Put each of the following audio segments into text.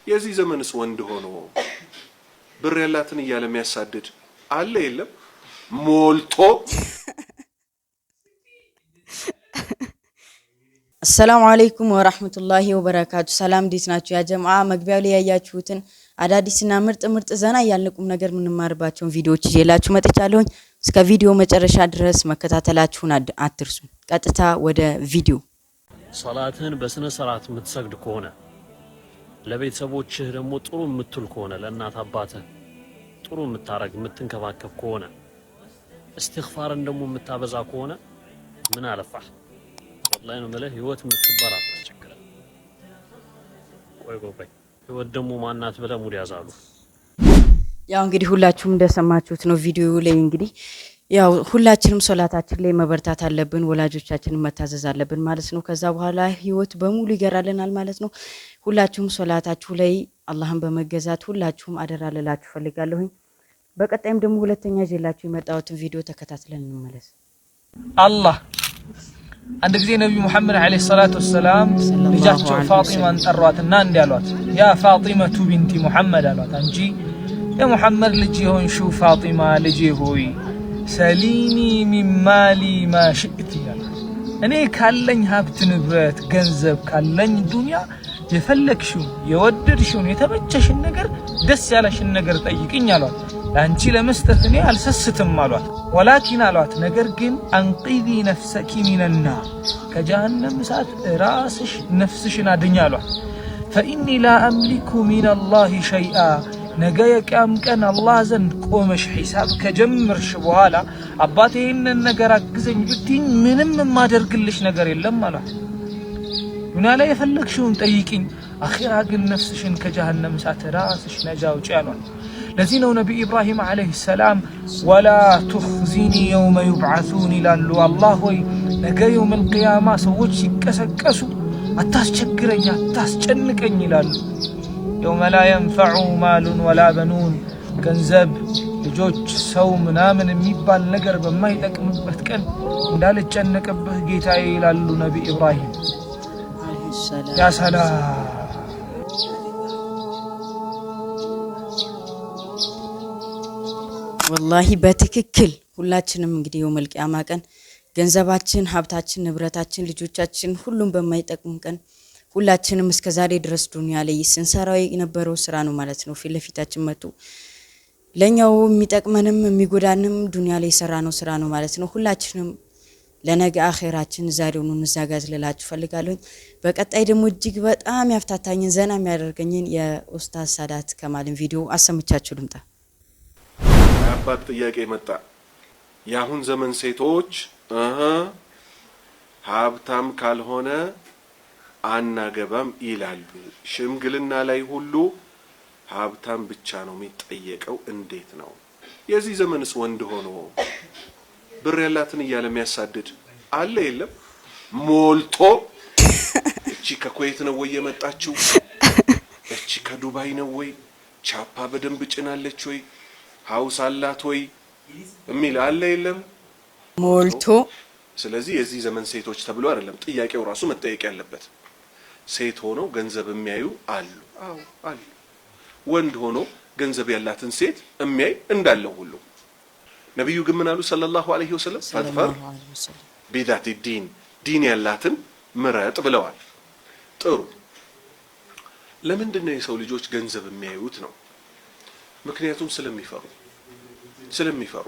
የዚህ ዘመንስ ወንድ ሆኖ ብር ያላትን እያለ የሚያሳድድ አለ የለም? ሞልቶ። አሰላሙ አለይኩም ወራህመቱላሂ ወበረካቱ። ሰላም እንዴት ናችሁ ያ ጀማዓ? መግቢያው ላይ ያያችሁትን አዳዲስና ምርጥ ዘና ያልነቁም ነገር ምንማርባቸውን ቪዲዮዎች ይዤላችሁ መጥቻለሁ። እስከ ቪዲዮ መጨረሻ ድረስ መከታተላችሁን አትርሱ። ቀጥታ ወደ ቪዲዮ። ሶላትህን በስነ ስርዓት የምትሰግድ ከሆነ ለቤተሰቦችህ ደግሞ ጥሩ የምትል ከሆነ ለእናት አባትህ ጥሩ የምታረግ የምትንከባከብ ከሆነ እስትግፋርን ደግሞ የምታበዛ ከሆነ ምን አለፋህ? ወላሂ ነው ማለት ህይወት የምትባል አታስቸግረን። ቆይ ህይወት ደግሞ ማናት ብለህ ሙድ ያዛሉ። ያው እንግዲህ ሁላችሁም እንደሰማችሁት ነው ቪዲዮ ላይ እንግዲህ ያው ሁላችንም ሶላታችን ላይ መበርታት አለብን፣ ወላጆቻችንን መታዘዝ አለብን ማለት ነው። ከዛ በኋላ ህይወት በሙሉ ይገራልናል ማለት ነው። ሁላችሁም ሶላታችሁ ላይ አላህን በመገዛት ሁላችሁም አደራ ልላችሁ ፈልጋለሁ። በቀጣይም ደግሞ ሁለተኛ ይዤላችሁ የመጣሁትን ቪዲዮ ተከታትለን እንመለስ። አላህ አንድ ጊዜ ነብዩ መሐመድ አለይሂ ሰላቱ ወሰለም ልጃቸው ፋጢማን ጠሯትና እንዲህ አሏት፣ ያ ፋጢመቱ ቢንቲ ሙሐመድ አሏት፣ አንቺ የሙሐመድ ልጅ የሆንሽው ፋጢማ ልጄ ሆይ ሰሊኒ ሚን ማሊ ማ ሽእቲ አሏት፣ እኔ ካለኝ ሀብት ንብረት ገንዘብ ካለኝ ዱንያ የፈለግሽውን የወደድሽውን የተመቸሽን ነገር ደስ ያለሽን ነገር ጠይቅኝ አሏት። ለአንቺ ለመስጠት እኔ አልሰስትም አሏት። ወላኪን አሏት ነገር ግን አንቂዚ ነፍሰኪ ሚነናር ከጀሃነም እሳት ራስሽ ነፍስሽን አድኝ አሏት። ፈኢኒ ላ አምሊኩ ሚነላሂ ሸይአ ነገ የቂያም ቀን አላህ ዘንድ ቆመሽ ሒሳብ ከጀመርሽ በኋላ አባቴ ይህንን ነገር አግዘኝ ብትይኝ ምንም የማደርግልሽ ነገር የለም አሏት። ዱንያ ላይ የፈለግሽውን ጠይቅኝ፣ አኺራ ግን ነፍስሽን ከጀሃነም እሳት ራስሽ ነጃ አውጪ አሏት። ለዚህ ነው ነቢ ኢብራሂም አለይሂ ሰላም ወላ ቱኽዚኒ የውመ ዩብዓሱን ይላሉ። አላህ ሆይ ነገ የውመል ቂያማ ሰዎች ሲቀሰቀሱ አታስቸግረኝ አታስጨንቀኝ ይላሉ። የውመ ላ የንፈዑ ማሉን ወላ በኑን ገንዘብ ልጆች ሰው ምናምን የሚባል ነገር በማይጠቅምበት ቀን እንዳልጨነቅብህ ጌታዬ ይላሉ ነቢ ኢብራሂም። ያ ሰላም ወላሂ በትክክል ሁላችንም እንግዲህ የውመል ቂያማ ቀን ገንዘባችን፣ ሀብታችን፣ ንብረታችን፣ ልጆቻችን ሁሉም በማይጠቅም ቀን ሁላችንም እስከዛሬ ድረስ ዱንያ ላይ ስንሰራው የነበረው ስራ ነው ማለት ነው ፊት ለፊታችን መጥቶ ለኛው የሚጠቅመንም የሚጎዳንም ዱንያ ላይ የሰራነው ስራ ነው ማለት ነው። ሁላችንም ለነገ አኺራችን ዛሬውኑ እንዘጋጅ ልላችሁ ፈልጋለሁ። በቀጣይ ደግሞ እጅግ በጣም ያፍታታኝን ዘና የሚያደርገኝን የኡስታዝ ሳዳት ከማልን ቪዲዮ አሰምቻችሁ ልምጣ። አባት ጥያቄ መጣ። የአሁን ዘመን ሴቶች ሀብታም ካልሆነ አናገባም ይላሉ። ሽምግልና ላይ ሁሉ ሀብታም ብቻ ነው የሚጠየቀው፣ እንዴት ነው? የዚህ ዘመንስ ወንድ ሆኖ ብር ያላትን እያለ የሚያሳድድ አለ የለም? ሞልቶ። እቺ ከኩዌት ነው ወይ የመጣችው? እቺ ከዱባይ ነው ወይ? ቻፓ በደንብ ጭናለች ወይ? ሀውስ አላት ወይ የሚል አለ የለም? ሞልቶ። ስለዚህ የዚህ ዘመን ሴቶች ተብሎ አይደለም ጥያቄው ራሱ መጠየቅ ያለበት። ሴት ሆነው ገንዘብ የሚያዩ አሉ። አዎ አሉ። ወንድ ሆኖ ገንዘብ ያላትን ሴት የሚያይ እንዳለው ሁሉ ነብዩ ግን ምን አሉ ሰለላሁ ዐለይሂ ወሰለም? ፈጥፈር ቢዛቲ ዲን ያላትን ምረጥ ብለዋል። ጥሩ። ለምንድን ነው የሰው ልጆች ገንዘብ የሚያዩት ነው? ምክንያቱም ስለሚፈሩ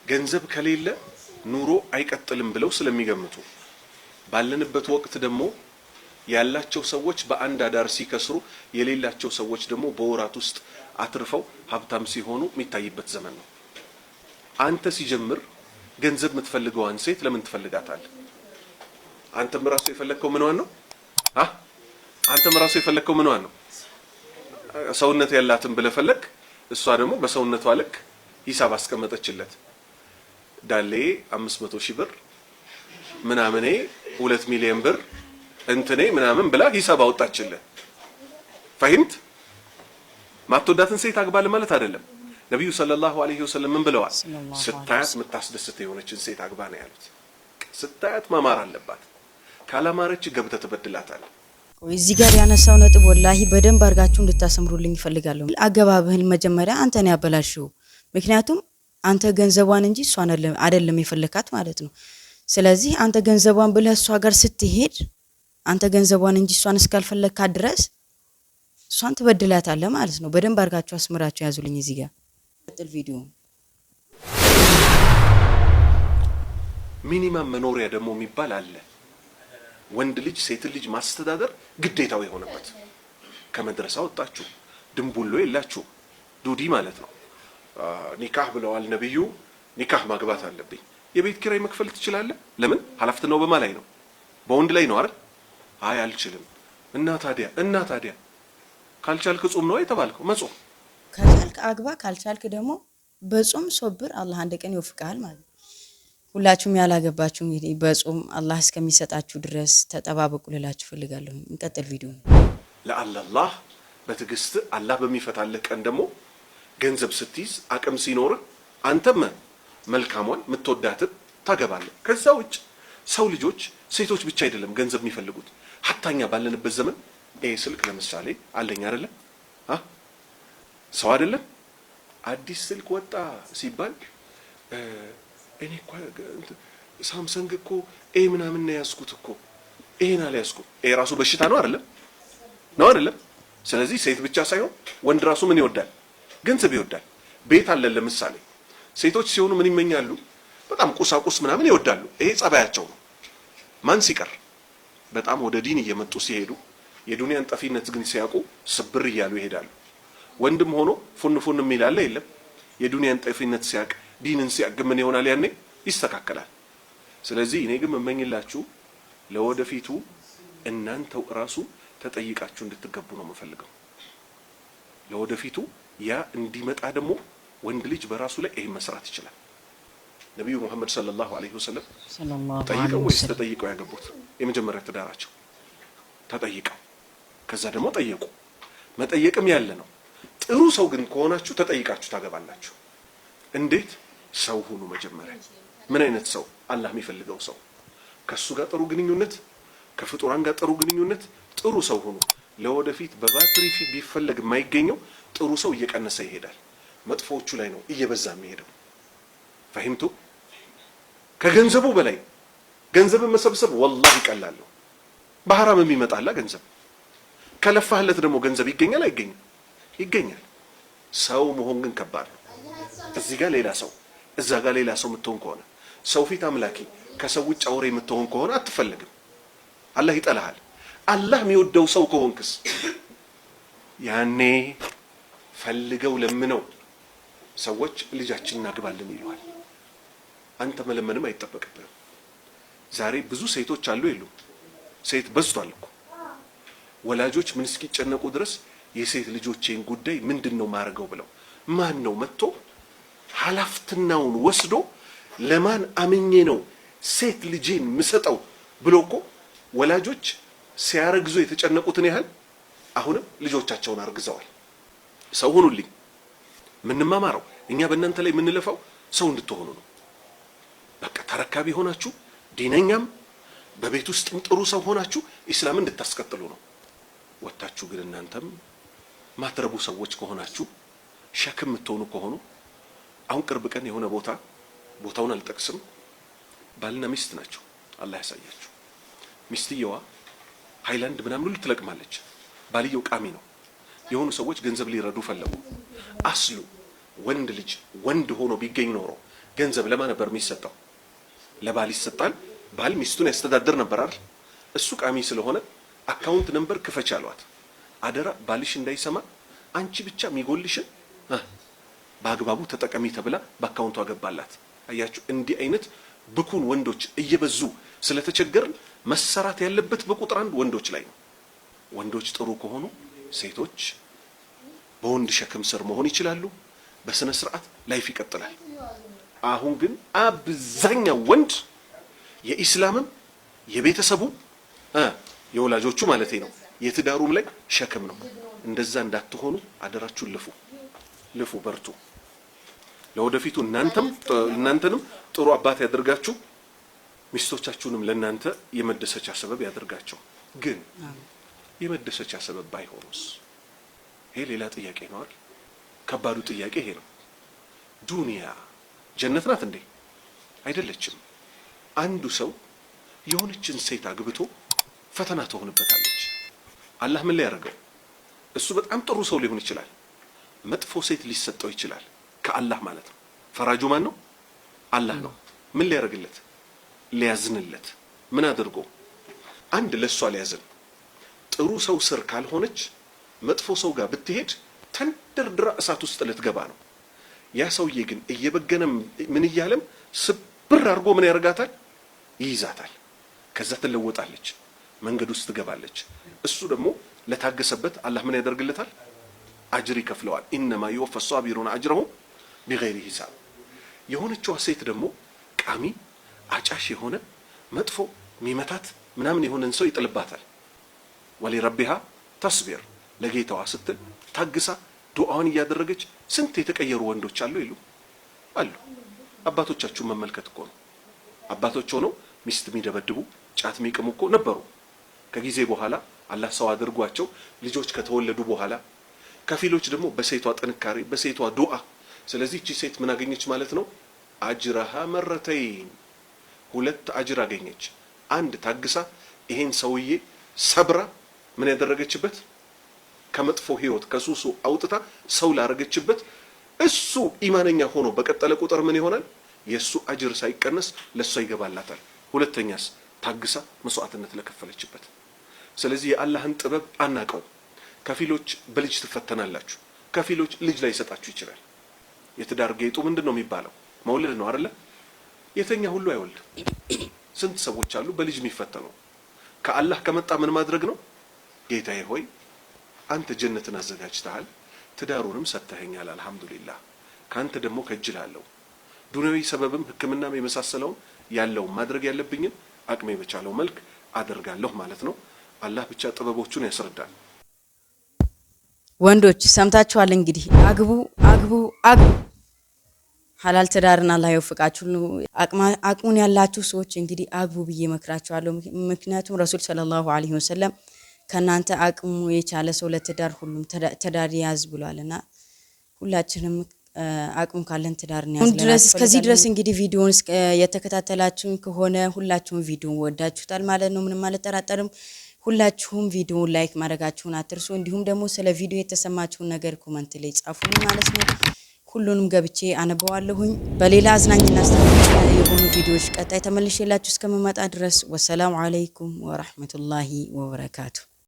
ገንዘብ ከሌለ ኑሮ አይቀጥልም ብለው ስለሚገምቱ። ባለንበት ወቅት ደግሞ ያላቸው ሰዎች በአንድ አዳር ሲከስሩ የሌላቸው ሰዎች ደግሞ በወራት ውስጥ አትርፈው ሀብታም ሲሆኑ የሚታይበት ዘመን ነው። አንተ ሲጀምር ገንዘብ የምትፈልገዋን ሴት ለምን ትፈልጋታለህ? አንተም ራሱ የፈለከው ምንዋን ነው? አንተም ራሱ የፈለከው ምንዋን ነው? ሰውነት ያላትን ብለፈለክ፣ እሷ ደግሞ በሰውነቷ ልክ ሂሳብ አስቀመጠችለት። ዳሌ 500 ሺህ ብር ምናምኔ 2 ሚሊዮን ብር እንትኔ ምናምን ብላ ሂሳብ አወጣችልህ። ፈህምት? ማትወዳትን ሴት አግባል ማለት አይደለም። ነብዩ ሰለላሁ ዐለይሂ ወሰለም ምን ብለዋል? ስታያት የምታስደስት የሆነችን ሴት አግባ ነው ያሉት። ስታያት ማማር አለባት። ካላማረች ገብተህ ትበድላታለህ። እዚህ ጋር ያነሳው ነጥብ ወላሂ በደንብ አድርጋችሁ እንድታሰምሩልኝ ይፈልጋለሁ። አገባብህን መጀመሪያ አንተን ያበላሽው። ምክንያቱም አንተ ገንዘቧን እንጂ እሷን አይደለም የፈለካት ማለት ነው። ስለዚህ አንተ ገንዘቧን ብለህ እሷ ጋር ስትሄድ አንተ ገንዘቧን እንጂ እሷን እስካልፈለካት ድረስ እሷን ትበድላታለህ ማለት ነው። በደንብ አድርጋችሁ አስምራችሁ ያዙልኝ። እዚህ ጋር ቀጥል ቪዲዮ። ሚኒማም መኖሪያ ደግሞ የሚባል አለ። ወንድ ልጅ ሴት ልጅ ማስተዳደር ግዴታው የሆነበት ከመድረሳ ወጣችሁ ድንቡሎ የላችሁ ዱዲ ማለት ነው። ኒካህ ብለዋል ነብዩ። ኒካህ ማግባት አለብኝ። የቤት ኪራይ መክፈል ትችላለህ? ለምን? ኃላፊነቱ በማ ላይ ነው? በወንድ ላይ ነው አይደል? አይ አልችልም። እና ታዲያ ካልቻልክ ጾም ነው የተባልከው። መጾም ካልቻልክ አግባ፣ ካልቻልክ ደግሞ በጾም ሶብር አላህ አንድ ቀን ይወፍቃል ማለት ነው። ሁላችሁም ያላገባችሁ እንግዲህ በጾም አላህ እስከሚሰጣችሁ ድረስ ተጠባበቁ ልላችሁ ፈልጋለሁ። እንቀጥል ቪዲዮ። ለአላህ በትዕግስት አላህ በሚፈታልህ ቀን ደግሞ ገንዘብ ስትይዝ አቅም ሲኖር አንተም መልካሟን የምትወዳትን ታገባለህ። ከዛ ውጭ ሰው ልጆች ሴቶች ብቻ አይደለም ገንዘብ የሚፈልጉት። ሀታኛ ባለንበት ዘመን ስልክ ለምሳሌ አለኝ አይደለም ሰው አይደለም አዲስ ስልክ ወጣ ሲባል እኔ እኮ ሳምሰንግ እኮ ምናምን ነው ያዝኩት እኮ ይሄን አልያዝኩም። ራሱ በሽታ ነው አይደለም? ስለዚህ ሴት ብቻ ሳይሆን ወንድ ራሱ ምን ይወዳል? ገንዘብ ይወዳል። ቤት አለ ለምሳሌ ሴቶች ሲሆኑ ምን ይመኛሉ? በጣም ቁሳቁስ ምናምን ይወዳሉ። ይሄ ጸባያቸው ነው። ማን ሲቀር በጣም ወደ ዲን እየመጡ ሲሄዱ የዱንያን ጠፊነት ግን ሲያውቁ ስብር እያሉ ይሄዳሉ። ወንድም ሆኖ ፉን የሚላለ የለም። የዱንያን ጠፊነት ሲያውቅ ዲንን ሲያውቅ ምን ይሆናል? ያኔ ይስተካከላል። ስለዚህ እኔ ግን መመኝላችሁ ለወደፊቱ እናንተው ራሱ ተጠይቃችሁ እንድትገቡ ነው የምፈልገው። ለወደፊቱ ያ እንዲመጣ ደግሞ ወንድ ልጅ በራሱ ላይ ይሄን መስራት ይችላል። ነብዩ መሐመድ ሰለላሁ ዐለይሂ ወሰለም ጠይቀው ወይስ ተጠይቀው ያገቡት? የመጀመሪያ ትዳራቸው ተጠይቀው፣ ከዛ ደግሞ ጠየቁ። መጠየቅም ያለ ነው። ጥሩ ሰው ግን ከሆናችሁ ተጠይቃችሁ ታገባላችሁ። እንዴት? ሰው ሁኑ መጀመሪያ። ምን አይነት ሰው? አላህ የሚፈልገው ሰው። ከሱ ጋር ጥሩ ግንኙነት፣ ከፍጡራን ጋር ጥሩ ግንኙነት፣ ጥሩ ሰው ሁኑ። ለወደፊት በባትሪ ቢፈለግ የማይገኘው ጥሩ ሰው እየቀነሰ ይሄዳል። መጥፎቹ ላይ ነው እየበዛ የሚሄደው። ፈሂምቱ? ከገንዘቡ በላይ ገንዘብን መሰብሰብ ወላሂ ይቀላል። በሐራም የሚመጣላ ገንዘብ ከለፋህለት ደግሞ ገንዘብ ይገኛል አይገኝም? ይገኛል። ሰው መሆን ግን ከባድ ነው። እዚህ ጋር ሌላ ሰው፣ እዛ ጋር ሌላ ሰው የምትሆን ከሆነ ሰው ፊት አምላኪ ከሰው ውጭ አውሬ የምትሆን ከሆነ አትፈልግም። አላህ ይጠላሃል። አላህ የሚወደው ሰው ከሆንክስ ያኔ ፈልገው ለምነው ሰዎች ልጃችንን እናግባለን ይለዋል። አንተ መለመንም አይጠበቅብህም። ዛሬ ብዙ ሴቶች አሉ የሉም? ሴት በዝቷል እኮ። ወላጆች ምን እስኪጨነቁ ድረስ የሴት ልጆቼን ጉዳይ ምንድነው ማርገው ብለው ማን ነው መጥቶ ኃላፊነቱን ወስዶ ለማን አምኜ ነው ሴት ልጄን ምሰጠው ብሎ እኮ ወላጆች ሲያረግዙ የተጨነቁትን ያህል አሁንም ልጆቻቸውን አርግዘዋል። ሰው ሁኑልኝ። ምንማማረው እኛ በእናንተ ላይ የምንለፋው ሰው እንድትሆኑ ነው። በቃ ተረካቢ ሆናችሁ ዲነኛም በቤት ውስጥም ጥሩ ሰው ሆናችሁ ኢስላምን እንድታስቀጥሉ ነው። ወጣችሁ ግን እናንተም ማትረቡ ሰዎች ከሆናችሁ ሸክም የምትሆኑ ከሆኑ አሁን ቅርብ ቀን የሆነ ቦታውን አልጠቅስም፣ ባልና ሚስት ናቸው። አላህ ያሳያችሁ። ሚስትየዋ ሃይላንድ ምናምን ሁሉ ትለቅማለች። ባልየው ቃሚ ነው። የሆኑ ሰዎች ገንዘብ ሊረዱ ፈለጉ። አስሉ ወንድ ልጅ ወንድ ሆኖ ቢገኝ ኖሮ ገንዘብ ለማን ነበር የሚሰጠው? ለባል ይሰጣል። ባል ሚስቱን ያስተዳድር ነበር አይደል? እሱ ቃሚ ስለሆነ አካውንት ነምበር ክፈች አሏት። አደራ ባልሽ እንዳይሰማ አንቺ ብቻ የሚጎልሽን በአግባቡ ተጠቀሚ ተብላ በአካውንቱ አገባላት። አያችሁ፣ እንዲህ አይነት ብኩን ወንዶች እየበዙ ስለተቸገርን መሰራት ያለበት በቁጥር አንድ ወንዶች ላይ ነው። ወንዶች ጥሩ ከሆኑ ሴቶች በወንድ ሸክም ስር መሆን ይችላሉ። በስነ ስርዓት ላይፍ ይቀጥላል። አሁን ግን አብዛኛው ወንድ የኢስላምም የቤተሰቡ የወላጆቹ ማለት ነው የትዳሩም ላይ ሸክም ነው። እንደዛ እንዳትሆኑ አደራችሁን ልፉ፣ በርቱ። ለወደፊቱ እናንተንም ጥሩ አባት ያደርጋችሁ፣ ሚስቶቻችሁንም ለናንተ የመደሰቻ ሰበብ ያደርጋቸው። ግን የመደሰቻ ሰበብ ባይሆንስ? ይሄ ሌላ ጥያቄ ነው አይደል? ከባዱ ጥያቄ ይሄ ነው። ዱንያ ጀነት ናት እንዴ? አይደለችም። አንዱ ሰው የሆነችን ሴት አግብቶ ፈተና ትሆንበታለች። አላህ ምን ላይ ያደርገው? እሱ በጣም ጥሩ ሰው ሊሆን ይችላል፣ መጥፎ ሴት ሊሰጠው ይችላል። ከአላህ ማለት ነው። ፈራጁ ማን ነው? አላህ ነው። ምን ሊያደርግለት? ሊያዝንለት። ምን አድርጎ? አንድ ለሷ ሊያዝን። ጥሩ ሰው ስር ካልሆነች መጥፎ ሰው ጋር ብትሄድ ተንደርድራ እሳት ውስጥ ልትገባ ነው። ያ ሰውዬ ግን እየበገነም ምን እያለም ስብር አድርጎ ምን ያደርጋታል? ይይዛታል። ከዛ ትለወጣለች፣ መንገድ ውስጥ ትገባለች። እሱ ደግሞ ለታገሰበት አላህ ምን ያደርግለታል? አጅር ይከፍለዋል። ኢነማ ይወፈ ሷቢሩን አጅረሁም ቢገይሪ ሂሳብ። የሆነችዋ ሴት ደግሞ ቃሚ አጫሽ የሆነ መጥፎ ሚመታት ምናምን የሆነን ሰው ይጥልባታል። ወሊረቢሃ ተስቢር፣ ለጌታዋ ስትል ታግሳ ዱዓውን እያደረገች ስንት የተቀየሩ ወንዶች አሉ አሉ። አባቶቻችሁን መመልከት እኮ ነው። አባቶች ሆነው ሚስት የሚደበድቡ ጫት የሚቅሙ እኮ ነበሩ። ከጊዜ በኋላ አላህ ሰው አድርጓቸው ልጆች ከተወለዱ በኋላ ከፊሎች ደግሞ በሴቷ ጥንካሬ በሴቷ ዱዓ። ስለዚህ እቺ ሴት ምን አገኘች ማለት ነው? አጅራሃ መረተይን፣ ሁለት አጅር አገኘች። አንድ ታግሳ ይሄን ሰውዬ ሰብራ ምን ያደረገችበት ከመጥፎ ህይወት ከሱሱ አውጥታ ሰው ላረገችበት። እሱ ኢማነኛ ሆኖ በቀጠለ ቁጥር ምን ይሆናል? የሱ አጅር ሳይቀነስ ለሷ ይገባላታል። ሁለተኛስ ታግሳ መስዋዕትነት ለከፈለችበት። ስለዚህ የአላህን ጥበብ አናቀው። ከፊሎች በልጅ ትፈተናላችሁ፣ ከፊሎች ልጅ ላይ ይሰጣችሁ ይችላል። የትዳር ጌጡ ምንድነው የሚባለው? መውለድ ነው አይደለ? የተኛ ሁሉ አይወልድም። ስንት ሰዎች አሉ በልጅ የሚፈተኑ። ከአላህ ከመጣ ምን ማድረግ ነው? ጌታዬ ሆይ አንተ ጀነትን አዘጋጅተሃል፣ ትዳሩንም ሰጥተኸኛል፣ አልহামዱሊላህ። ካንተ ደግሞ ከጅላለሁ። ዱንያዊ ሰበብም ህክምናም የመሳሰለውን ያለው ማድረግ ያለብኝን አቅሜ በቻለው መልክ አደርጋለሁ ማለት ነው። አላህ ብቻ ጥበቦቹን ያስረዳል። ወንዶች ሰምታችኋል እንግዲህ አግቡ አግቡ አግቡ። ሐላል ትዳርን አላህ ይወፍቃችሁ። አቅሙን ያላችሁ ሰዎች እንግዲህ አግቡ ብዬ መክራችኋለሁ። ምክንያቱም ረሱል ሰለላሁ ዐለይሂ ወሰለም ከናንተ አቅሙ የቻለ ሰው ለትዳር ሁሉም ትዳር ያዝ ብሏልና ሁላችንም አቅሙ ካለን ትዳር ነው ያዝለን። እስከዚህ ድረስ እንግዲህ ቪዲዮውን የተከታተላችሁን ከሆነ ሁላችሁም ቪዲዮውን ወዳችሁታል ማለት ነው። ምንም አልጠራጠርም። ሁላችሁም ቪዲዮውን ላይክ ማድረጋችሁን አትርሱ። እንዲሁም ደግሞ ስለ ቪዲዮ የተሰማችሁን ነገር ኮሜንት ላይ ጻፉልኝ ማለት ነው። ሁሉንም ገብቼ አነበዋለሁኝ። በሌላ አዝናኝና አስተማሪ የሆኑ ቪዲዮዎች ቀጣይ ተመልሼላችሁ እስከመመጣ ድረስ ወሰላሙ አለይኩም ወራህመቱላሂ ወበረካቱ።